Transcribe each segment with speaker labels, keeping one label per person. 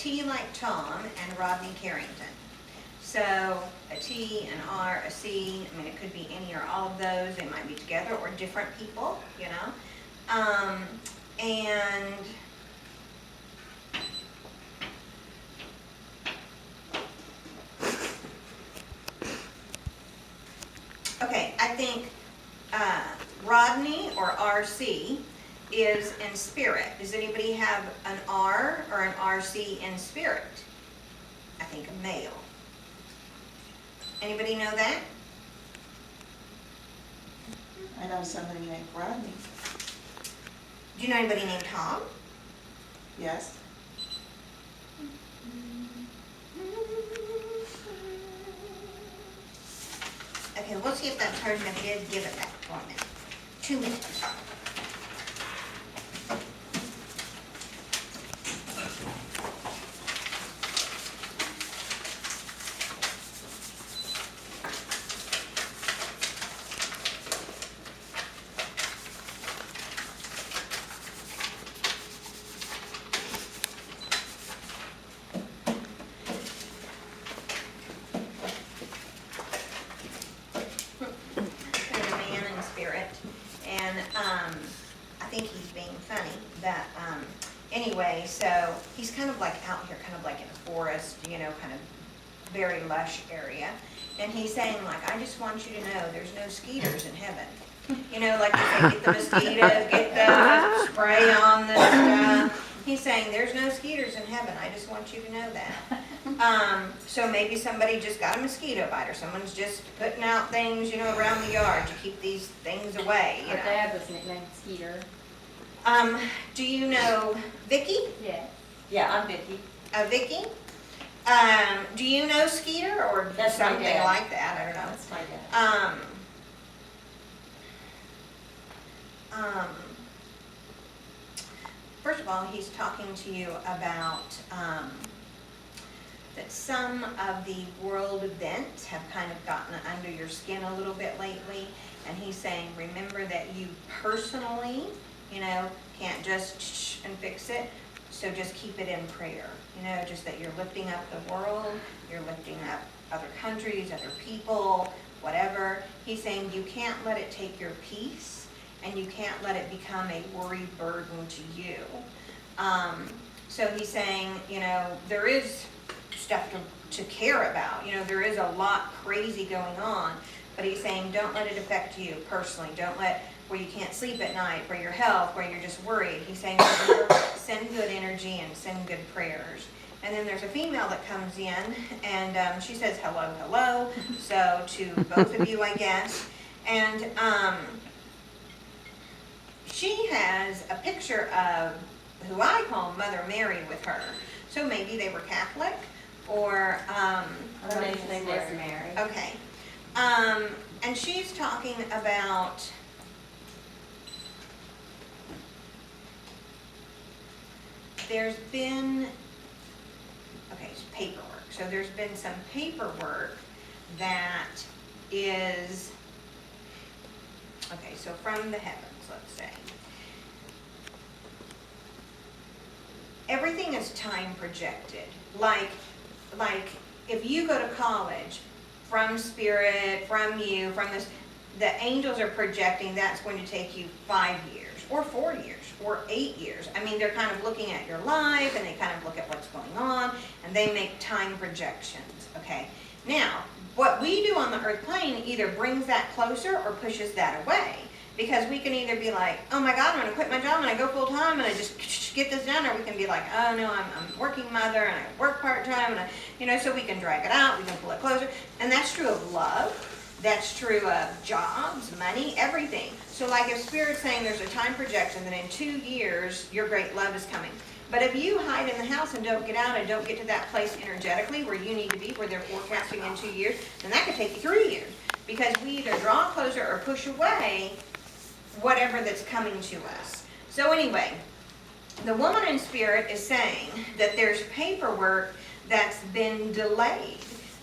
Speaker 1: T like Tom and Rodney Carrington. So a T, an R, a C, I mean, it could be any or all of those. They might be together or different people, you know. And okay, I think Rodney or RC is in spirit. Does anybody have an R or an RC in spirit? I think a male. Anybody know that?
Speaker 2: I know somebody named Rodney.
Speaker 1: Do you know anybody named Tom?
Speaker 2: Yes.
Speaker 1: Okay, we'll see if that person did give it back for a minute. 2 minutes. I think he's being funny, but anyway, so he's kind of like out here, kind of like in a forest, you know, kind of very lush area. And he's saying, like, I just want you to know there's no skeeters in heaven. You know, like you say, get the mosquitoes, get the spray on the stuff. He's saying there's no skeeters in heaven. I just want you to know that. So maybe somebody just got a mosquito bite, or someone's just putting out things, you know, around the yard to keep these things away.
Speaker 3: Our dad was nicknamed Skeeter.
Speaker 1: Do you know Vicky?
Speaker 3: Yeah.
Speaker 4: Yeah, I'm Vicky.
Speaker 1: Vicky? Do you know Skeeter or
Speaker 4: That's my
Speaker 1: something
Speaker 4: dad.
Speaker 1: like that? I don't know.
Speaker 4: That's my dad.
Speaker 1: First of all, he's talking to you about that some of the world events have kind of gotten under your skin a little bit lately, and he's saying, remember that you personally, you know, can't just shh and fix it, so just keep it in prayer, you know, just that you're lifting up the world, you're lifting up other countries, other people, whatever. He's saying you can't let it take your peace, and you can't let it become a worry burden to you. So he's saying, you know, there is stuff to care about. You know, there is a lot crazy going on, but he's saying don't let it affect you personally. Don't let where you can't sleep at night, for your health, where you're just worried. He's saying send good energy and send good prayers. And then there's a female that comes in, and she says hello, hello. So to both of you, I guess. And she has a picture of who I call Mother Mary with her. So maybe they were Catholic, or
Speaker 4: Her name's Mary.
Speaker 1: okay. And she's talking about there's been, okay, it's paperwork. So there's been some paperwork that is, okay, so from the heavens, let's say. Everything is time projected. Like if you go to college, from spirit, from you, from this, the angels are projecting that's going to take you 5 years, or 4 years, or 8 years. I mean, they're kind of looking at your life, and they kind of look at what's going on, and they make time projections, okay? Now, what we do on the earth plane either brings that closer or pushes that away. Because we can either be like, oh my God, I'm going to quit my job and I go full time and I just get this done, or we can be like, oh no, I'm a working mother and I work part time, and I, you know, so we can drag it out, we can pull it closer, and that's true of love, that's true of jobs, money, everything. So like if Spirit's saying there's a time projection that in 2 years your great love is coming, but if you hide in the house and don't get out and don't get to that place energetically where you need to be, where they're forecasting in 2 years, then that could take you 3 years, because we either draw closer or push away whatever that's coming to us. So anyway, the woman in spirit is saying that there's paperwork that's been delayed.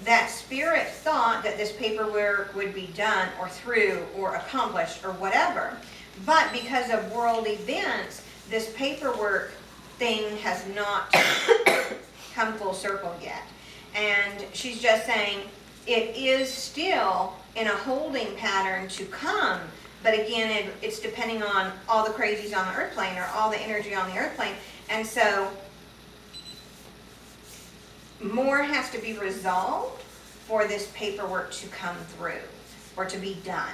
Speaker 1: That spirit thought that this paperwork would be done or through or accomplished or whatever. But because of world events, this paperwork thing has not come full circle yet. And she's just saying it is still in a holding pattern to come, but again, it's depending on all the crazies on the earth plane or all the energy on the earth plane. And so more has to be resolved for this paperwork to come through or to be done.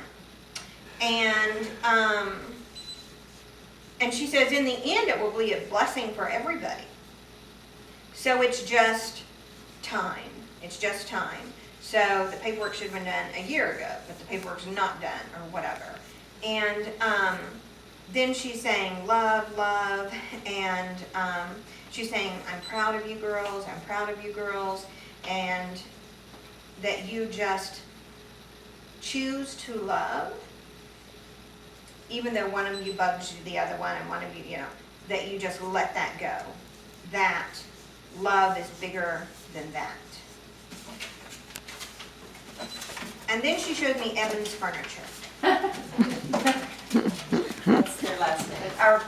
Speaker 1: And she says in the end it will be a blessing for everybody. So it's just time. It's just time. So the paperwork should have been done a year ago, but the paperwork's not done or whatever. And then she's saying love, love, and she's saying I'm proud of you girls, I'm proud of you girls, and that you just choose to love, even though one of you bugs you, the other one, and one of you, you know, that you just let that go. That love is bigger than that. And then she showed me Evan's furniture.
Speaker 4: That's their last name.
Speaker 1: Our,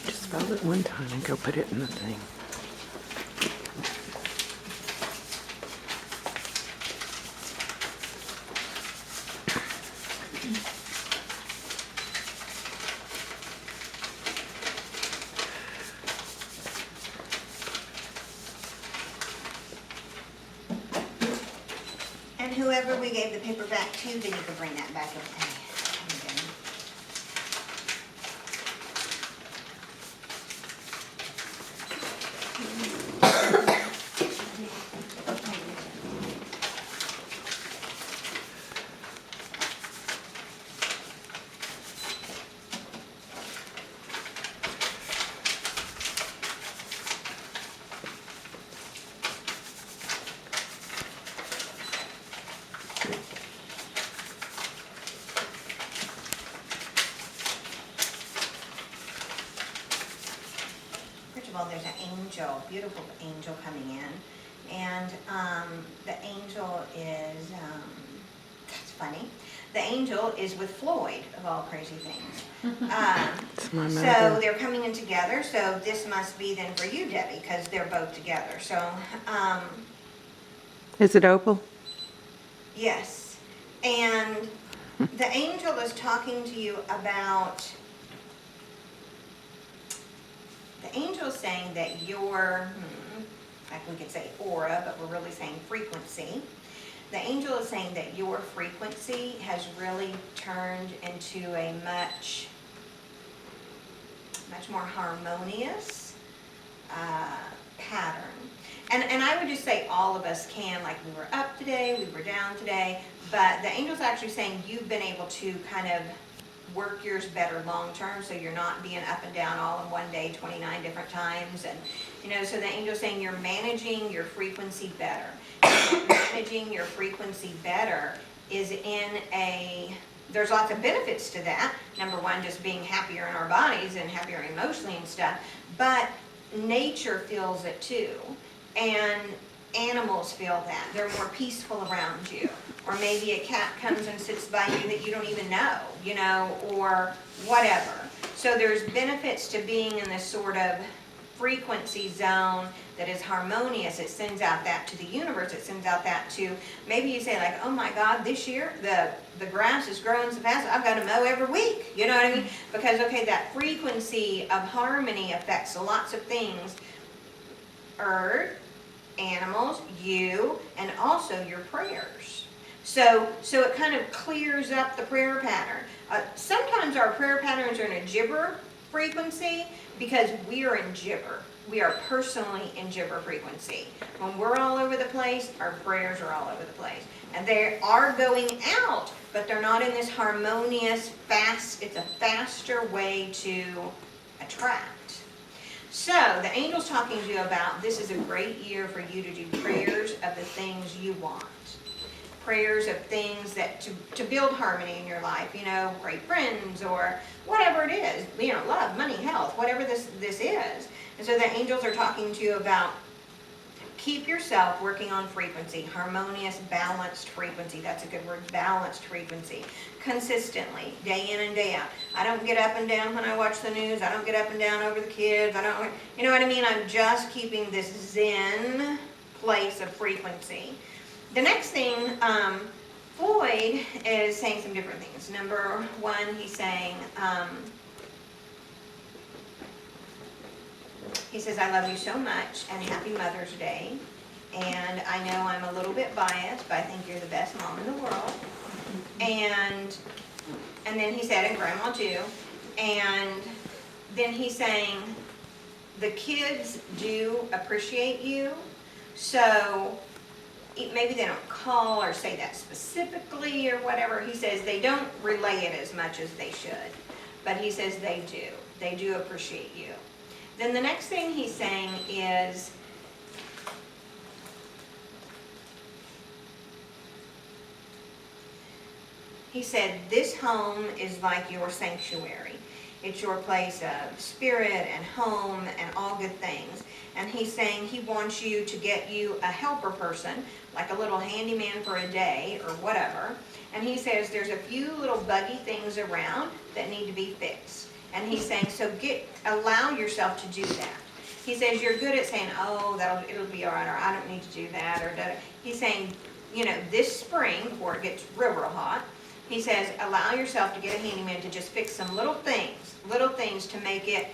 Speaker 5: Just spell it one time and go put it in the thing.
Speaker 1: and whoever we gave the paper back to, then you can bring that back up. First of all, there's an angel, beautiful angel coming in, and the angel is, that's funny, the angel is with Floyd, of all crazy things.
Speaker 5: It's my
Speaker 1: So
Speaker 5: mother.
Speaker 1: they're coming in together, so this must be then for you, Debbie, because they're both together, so,
Speaker 5: Is it opal?
Speaker 1: yes. And the angel is talking to you about, the angel is saying that your, like we could say aura, but we're really saying frequency. The angel is saying that your frequency has really turned into a much more harmonious pattern. And I would just say all of us can, like we were up today, we were down today, but the angel's actually saying you've been able to kind of work yours better long term, so you're not being up and down all in one day 29 different times. And you know, so the angel's saying you're managing your frequency better. And managing your frequency better is there's lots of benefits to that. Number one, just being happier in our bodies and happier emotionally and stuff, but nature feels it too. And animals feel that. They're more peaceful around you. Or maybe a cat comes and sits by you that you don't even know, you know, or whatever. So there's benefits to being in this sort of frequency zone that is harmonious. It sends out that to the universe. It sends out that to, maybe you say like, oh my God, this year the grass is growing so fast, I've got to mow every week. You know what I mean? Because, okay, that frequency of harmony affects lots of things. Earth, animals, you, and also your prayers. So it kind of clears up the prayer pattern. Sometimes our prayer patterns are in a gibber frequency because we are in gibber. We are personally in gibber frequency. When we're all over the place, our prayers are all over the place. And they are going out, but they're not in this harmonious, fast, it's a faster way to attract. So the angel's talking to you about this is a great year for you to do prayers of the things you want. Prayers of things that to build harmony in your life, you know, great friends or whatever it is, you know, love, money, health, whatever this is. And so the angels are talking to you about keep yourself working on frequency, harmonious, balanced frequency. That's a good word, balanced frequency. Consistently, day in and day out. I don't get up and down when I watch the news. I don't get up and down over the kids. You know what I mean? I'm just keeping this zen place of frequency. The next thing, Floyd is saying some different things. Number one, he's saying, he says, I love you so much and happy Mother's Day. And I know I'm a little bit biased, but I think you're the best mom in the world. And then he said, and Grandma too. And then he's saying, the kids do appreciate you. So maybe they don't call or say that specifically or whatever. He says they don't relay it as much as they should. But he says they do. They do appreciate you. Then the next thing he's saying is, he said, this home is like your sanctuary. It's your place of spirit and home and all good things. And he's saying he wants you to get you a helper person, like a little handyman for a day or whatever. And he says there's a few little buggy things around that need to be fixed. And he's saying, so allow yourself to do that. He says you're good at saying, oh, it'll be all right, or I don't need to do that, or da-da. He's saying, this spring, before it gets real, real hot, he says, allow yourself to get a handyman to just fix some little things to make it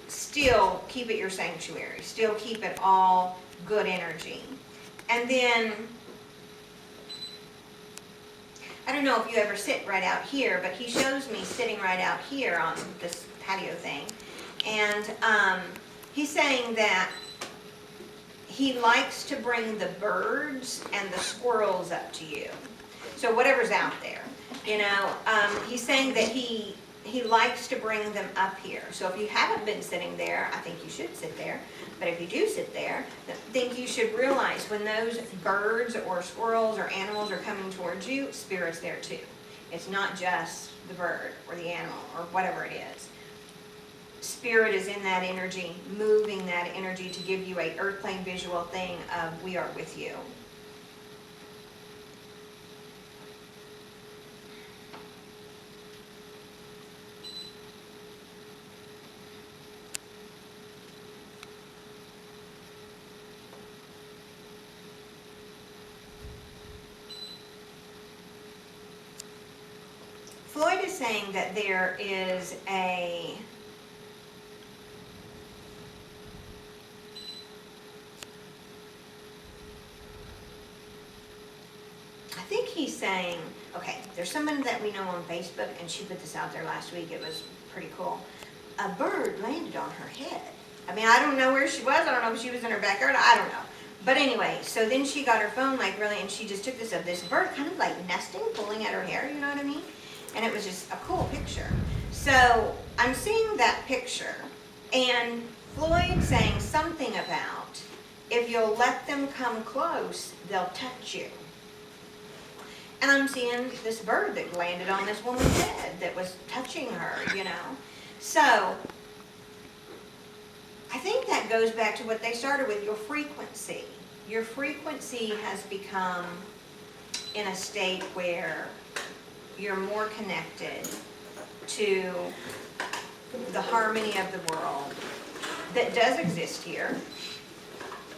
Speaker 1: still keep it your sanctuary, still keep it all good energy. And then, I don't know if you ever sit right out here, but he shows me sitting right out here on this patio thing. And he's saying that he likes to bring the birds and the squirrels up to you. So whatever's out there, he's saying that he likes to bring them up here. So if you haven't been sitting there, I think you should sit there. But if you do sit there, I think you should realize when those birds or squirrels or animals are coming towards you, Spirit's there too. It's not just the bird or the animal or whatever it is. Spirit is in that energy, moving that energy to give you a earth plane visual thing of we are with you. Floyd is saying that there is I think he's saying, okay, there's someone that we know on Facebook, and she put this out there last week. It was pretty cool. A bird landed on her head. I mean, I don't know where she was. I don't know if she was in her backyard. I don't know. But anyway, so then she got her phone and she just took this bird kind of like nesting, pulling at her hair, you know what I mean? And it was just a cool picture. So I'm seeing that picture, and Floyd saying something about if you'll let them come close, they'll touch you. And I'm seeing this bird that landed on this woman's head that was touching her, So I think that goes back to what they started with, your frequency. Your frequency has become in a state where you're more connected to the harmony of the world that does exist here,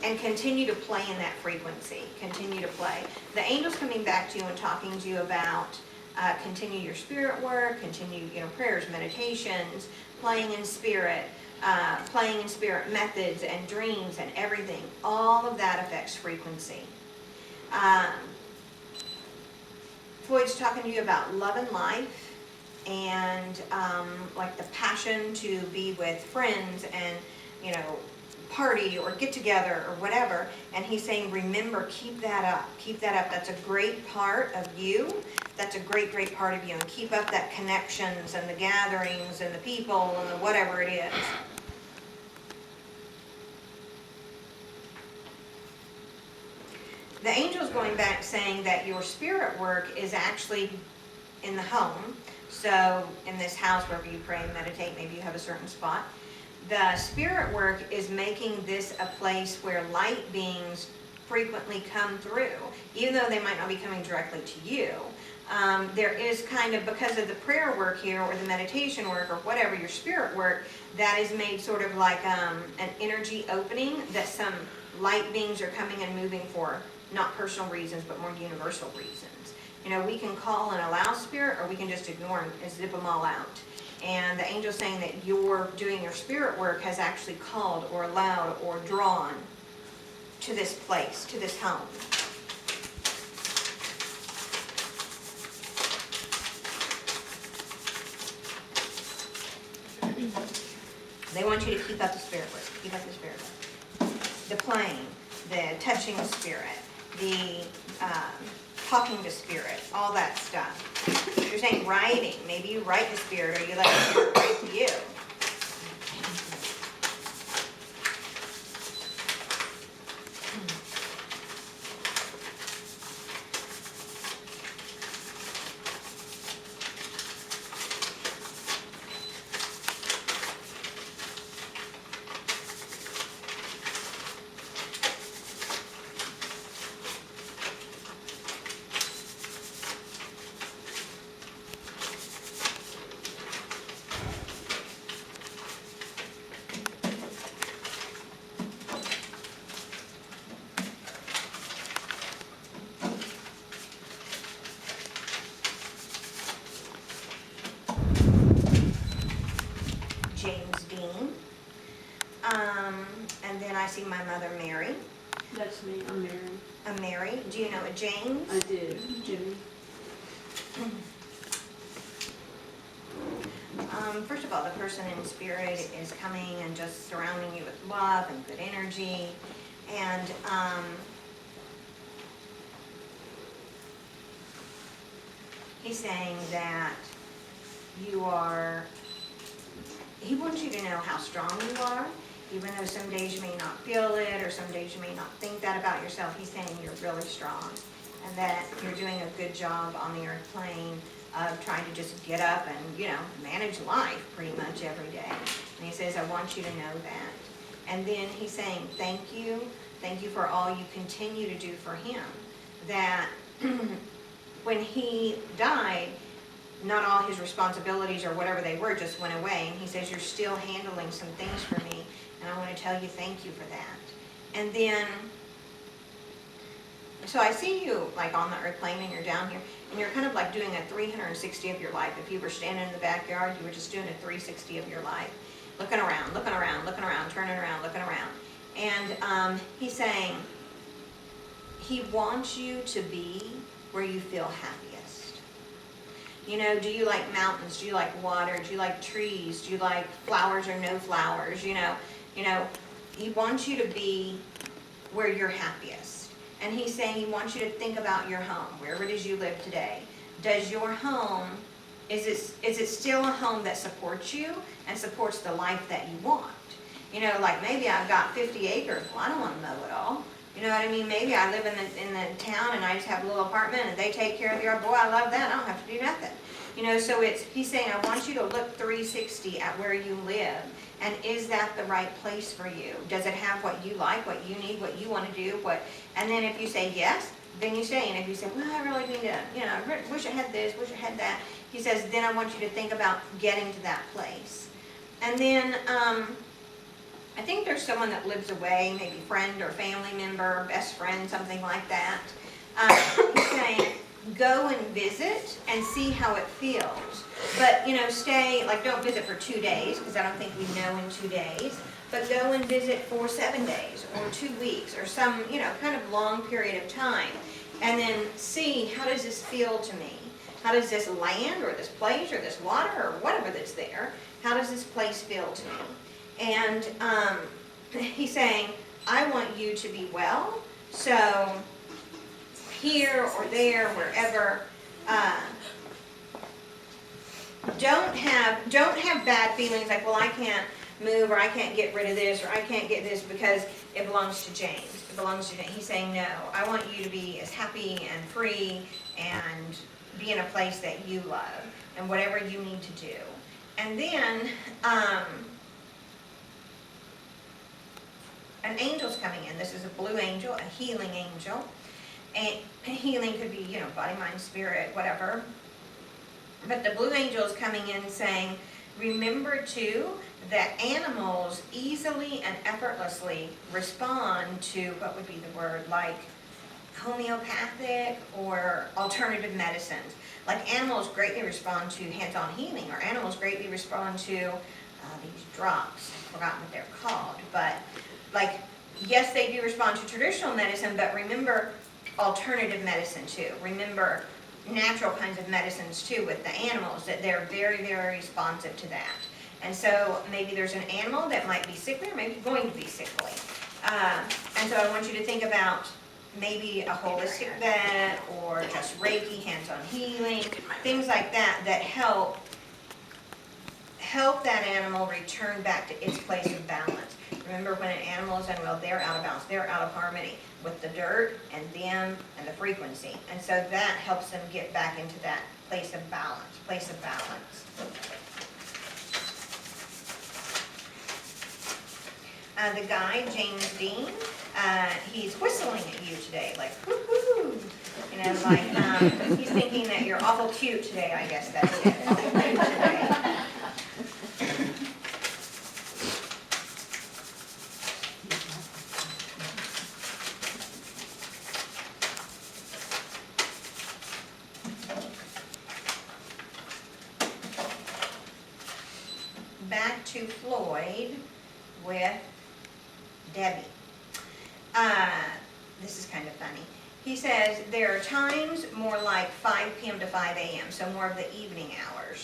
Speaker 1: and continue to play in that frequency. Continue to play. The angel's coming back to you and talking to you about continue your spirit work, continue prayers, meditations, playing in spirit methods and dreams and everything. All of that affects frequency. Floyd's talking to you about love and life, and like the passion to be with friends and party or get together or whatever. And he's saying, remember, keep that up. That's a great part of you. That's a great part of you. And keep up that connections and the gatherings and the people and the whatever it is. The angel's going back saying that your spirit work is actually in the home. So in this house, wherever you pray and meditate, maybe you have a certain spot. The spirit work is making this a place where light beings frequently come through, even though they might not be coming directly to you. There is kind of, because of the prayer work here, or the meditation work, or whatever, your spirit work, that is made sort of like an energy opening that some light beings are coming and moving for, not personal reasons, but more universal reasons. You know, we can call and allow spirit, or we can just ignore them and zip them all out. And the angel's saying that your doing your spirit work has actually called or allowed or drawn to this place, to this home. They want you to keep up the spirit work, keep up the spirit work. The playing, the touching the spirit, the talking to spirit, all that stuff. You're saying writing, maybe you write to spirit, or you let the spirit write to you. And then I see my mother, Mary.
Speaker 6: That's me, I'm Mary.
Speaker 1: A Mary. Do you know a James?
Speaker 6: I did, Jimmy.
Speaker 1: First of all, the person in spirit is coming and just surrounding you with love and good energy. And he's saying that he wants you to know how strong you are. Even though some days you may not feel it, or some days you may not think that about yourself, he's saying you're really strong, and that you're doing a good job on the earth plane of trying to just get up and, you know, manage life pretty much every day. And he says, I want you to know that. And then he's saying, thank you for all you continue to do for him. That when he died, not all his responsibilities or whatever they were just went away. And he says, you're still handling some things for me, and I want to tell you thank you for that. And then, so I see you like on the earth plane, and you're down here, and you're kind of like doing a 360 of your life. If you were standing in the backyard, you were just doing a 360 of your life. Looking around, looking around, looking around, turning around, looking around. And he's saying he wants you to be where you feel happiest. You know, do you like mountains? Do you like water? Do you like trees? Do you like flowers or no flowers? You know, he wants you to be where you're happiest. And he's saying he wants you to think about your home, wherever it is you live today. Does your home, is it still a home that supports you and supports the life that you want? You know, like maybe I've got 50 acres. Well, I don't want to mow it all. You know what I mean? Maybe I live in the town and I just have a little apartment and they take care of the yard. Boy, I love that. I don't have to do nothing. You know, so he's saying, I want you to look 360 at where you live. And is that the right place for you? Does it have what you like, what you need, what you want to do? And then if you say yes, then you stay. And if you say, well, I really need to, you know, I wish I had this, wish I had that. He says, then I want you to think about getting to that place. And then I think there's someone that lives away, maybe friend or family member, best friend, something like that. He's saying, go and visit and see how it feels. But, you know, stay, like don't visit for 2 days, because I don't think we know in 2 days. But go and visit for 7 days or 2 weeks or some, you know, kind of long period of time. And then see, how does this feel to me? How does this land or this place or this water or whatever that's there, how does this place feel to me? And he's saying, I want you to be well, so here or there, wherever, don't have bad feelings like, well, I can't move, or I can't get rid of this, or I can't get this because it belongs to James. It belongs to James. He's saying, no, I want you to be as happy and free and be in a place that you love and whatever you need to do. And then, an angel's coming in. This is a blue angel, a healing angel. And healing could be, you know, body, mind, spirit, whatever. But the blue angel is coming in saying, remember too, that animals easily and effortlessly respond to, what would be the word, like homeopathic or alternative medicines. Like animals greatly respond to hands-on healing, or animals greatly respond to these drops. I've forgotten what they're called. But like, yes, they do respond to traditional medicine, but remember alternative medicine too. Remember natural kinds of medicines too with the animals, that they're very, very responsive to that. And so maybe there's an animal that might be sickly or maybe going to be sickly. And so I want you to think about maybe a holistic vet or just Reiki, hands-on healing, things like that that help that animal return back to its place of balance. Remember, when an animal is unwell, they're out of balance, they're out of harmony with the dirt and them and the frequency. And so that helps them get back into that place of balance, The guy, James Dean, he's whistling at you today, like, whoo-hoo. You know, like, he's thinking that you're awful cute today, I guess that's it. Awful cute today. Back to Floyd with Debbie. This is kind of funny. He says there are times more like 5 p.m. to 5 a.m., so more of the evening hours.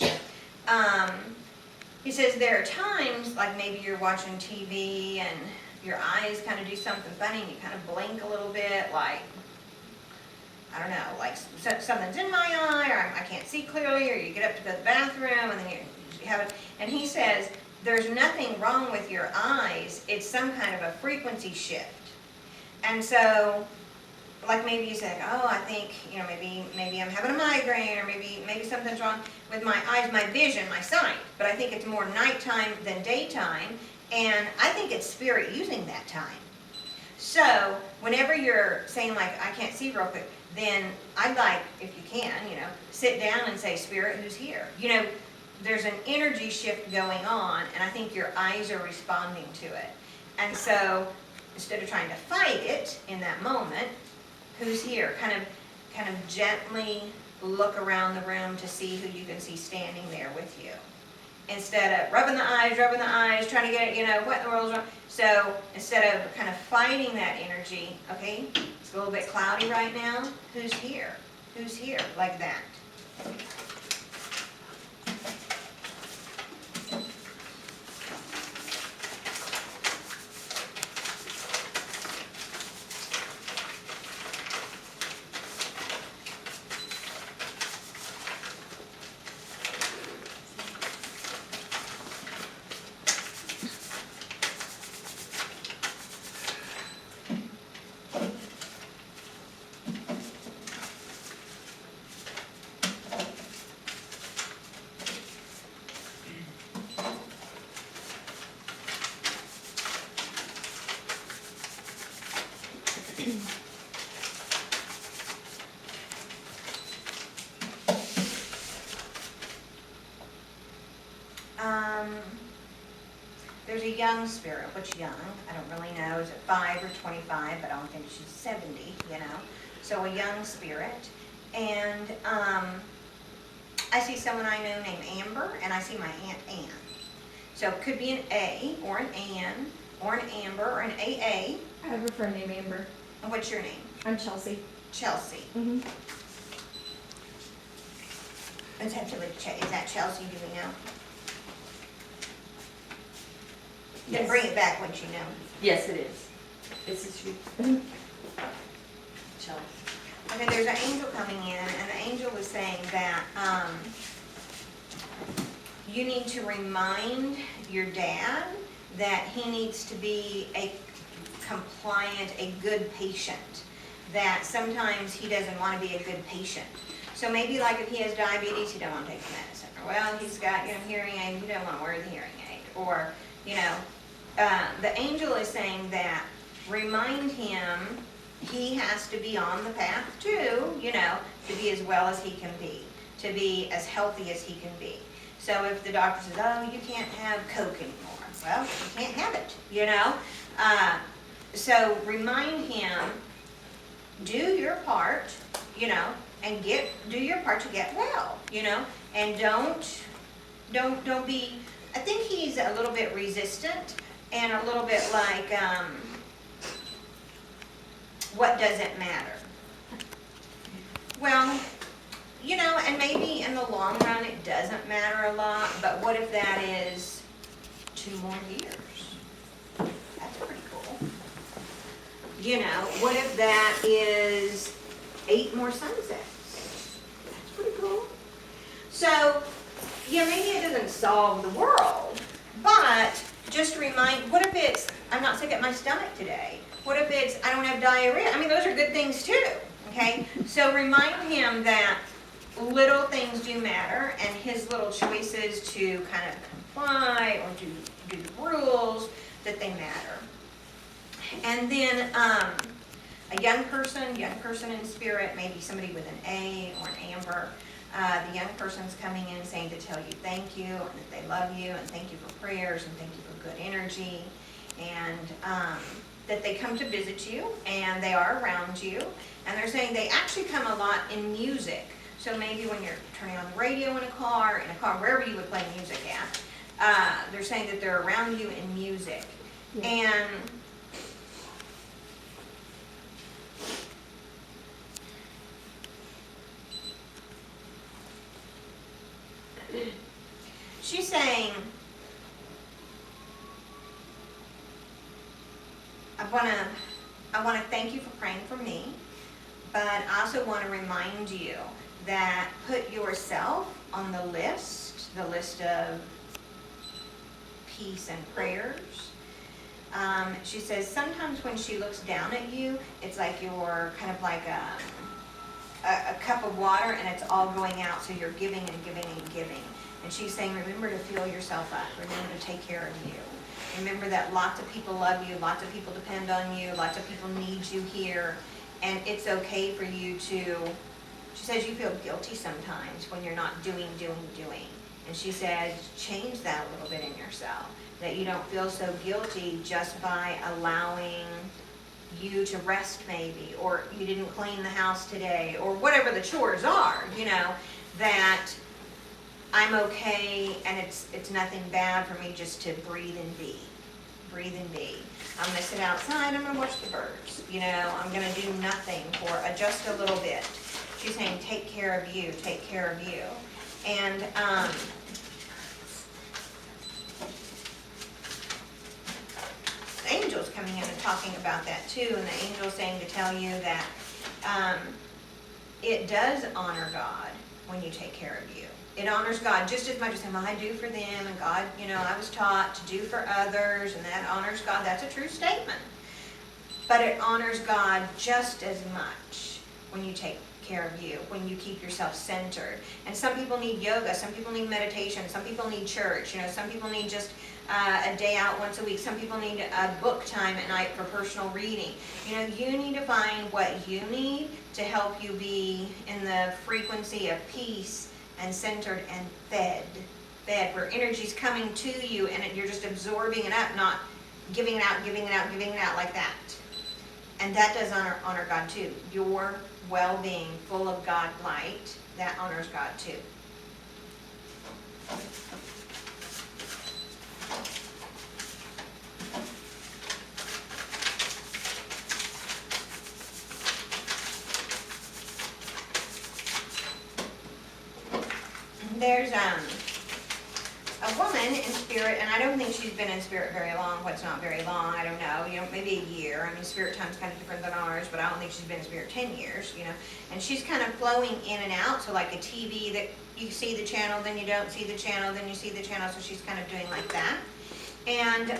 Speaker 1: He says there are times, like maybe you're watching TV and your eyes kind of do something funny and you kind of blink a little bit, like, I don't know, like something's in my eye, or I can't see clearly, or you get up to go to the bathroom and then you have it. And he says there's nothing wrong with your eyes, it's some kind of a frequency shift. And so, like maybe you say, oh, I think, you know, maybe I'm having a migraine, or maybe something's wrong with my eyes, my vision, my sight. But I think it's more nighttime than daytime, and I think it's spirit using that time. So whenever you're saying like, I can't see real quick, then I'd like, if you can, you know, sit down and say, Spirit, who's here? You know, there's an energy shift going on, and I think your eyes are responding to it. And so instead of trying to fight it in that moment, who's here? Kind of gently look around the room to see who you can see standing there with you. Instead of rubbing the eyes, trying to get it, you know, what in the world is wrong? So instead of kind of fighting that energy, okay, it's a little bit cloudy right now, who's here? Who's here? Like that. There's a young spirit. What's young? I don't really know. Is it 5 or 25? But I don't think she's 70, you know. So a young spirit. And I see someone I know named Amber, and I see my Aunt Ann. So it could be an A, or an Ann, or an Amber, or an AA.
Speaker 3: I have a friend named Amber.
Speaker 1: And what's your name?
Speaker 3: I'm Chelsea.
Speaker 1: Chelsea.
Speaker 3: Mm-hmm.
Speaker 1: Let's have to look. Is that Chelsea? Do we know? Then bring it back once you know.
Speaker 4: Yes, it is. This is you. Chelsea.
Speaker 1: Okay, there's an angel coming in, and the angel was saying that you need to remind your dad that he needs to be a compliant, a good patient. That sometimes he doesn't want to be a good patient. So maybe like if he has diabetes, he don't want to take the medicine. Or well, he's got, you know, hearing aid, he don't want to wear the hearing aid. Or, you know, the angel is saying that remind him he has to be on the path too, to be as well as he can be, to be as healthy as he can be. So if the doctor says, oh, you can't have Coke anymore, well, you can't have it, So remind him, do your part, and do your part to get well, and don't be, I think he's a little bit resistant and a little bit like, what doesn't matter? Well, and maybe in the long run it doesn't matter a lot, but what if that is 2 more years? That's pretty cool. What if that is 8 more sunsets? That's pretty cool. So, maybe it doesn't solve the world, but just remind, what if it's, I'm not sick at my stomach today? What if it's, I don't have diarrhea? I mean, those are good things too, okay? So remind him that little things do matter, and his little choices to kind of comply or do the rules, that they matter. And then a young person in spirit, maybe somebody with an A or an amber, the young person's coming in saying to tell you thank you, and that they love you, and thank you for prayers, and thank you for good energy, and that they come to visit you, and they are around you, and they're saying they actually come a lot in music. So maybe when you're turning on the radio in a car, wherever you would play music at, they're saying that they're around you in music.
Speaker 3: Yeah.
Speaker 1: And she's saying, I want to thank you for praying for me, but I also want to remind you that put yourself on the list of peace and prayers. She says sometimes when she looks down at you, it's like you're kind of like a cup of water, and it's all going out, so you're giving and giving and giving. And she's saying, remember to fill yourself up. Remember to take care of you. Remember that lots of people love you, lots of people depend on you, lots of people need you here, and it's okay for you to, she says you feel guilty sometimes when you're not doing. And she said, change that a little bit in yourself, that you don't feel so guilty just by allowing you to rest maybe, or you didn't clean the house today, or whatever the chores are, that I'm okay, and it's nothing bad for me just to breathe and be. I'm gonna sit outside, I'm gonna watch the birds, I'm gonna do nothing for just a little bit. She's saying, take care of you. And the angel's coming in and talking about that too, and the angel's saying to tell you that it does honor God when you take care of you. It honors God just as much as I do for them, and God, I was taught to do for others, and that honors God. That's a true statement. But it honors God just as much when you take care of you, when you keep yourself centered. And some people need yoga, some people need meditation, some people need church, some people need just a day out once a week, some people need a book time at night for personal reading. You need to find what you need to help you be in the frequency of peace and centered and fed, where energy's coming to you and you're just absorbing it up, not giving it out like that. And that does honor God too. Your well-being, full of God light, that honors God too. There's a woman in spirit, and I don't think she's been in spirit very long. What's not very long, I don't know, maybe a year. I mean, spirit time's kind of different than ours, but I don't think she's been in spirit 10 years, And she's kind of flowing in and out, so like a TV that you see the channel, then you don't see the channel, then you see the channel, so she's kind of doing like that. And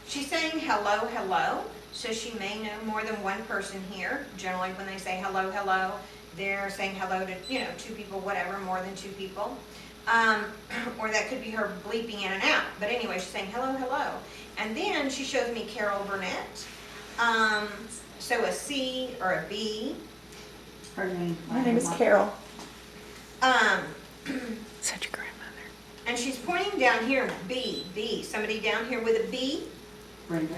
Speaker 1: she's saying hello, hello, so she may know more than one person here. Generally, when they say hello, hello, they're saying hello to, 2 people, whatever, more than 2 people. Or that could be her bleeping in and out. But anyway, she's saying hello, hello. And then she shows me Carol Burnett. So a C or a B.
Speaker 6: Her name.
Speaker 3: My name is Carol.
Speaker 5: Such a grandmother.
Speaker 1: And she's pointing down here, B. Somebody down here with a B.
Speaker 6: Brenda.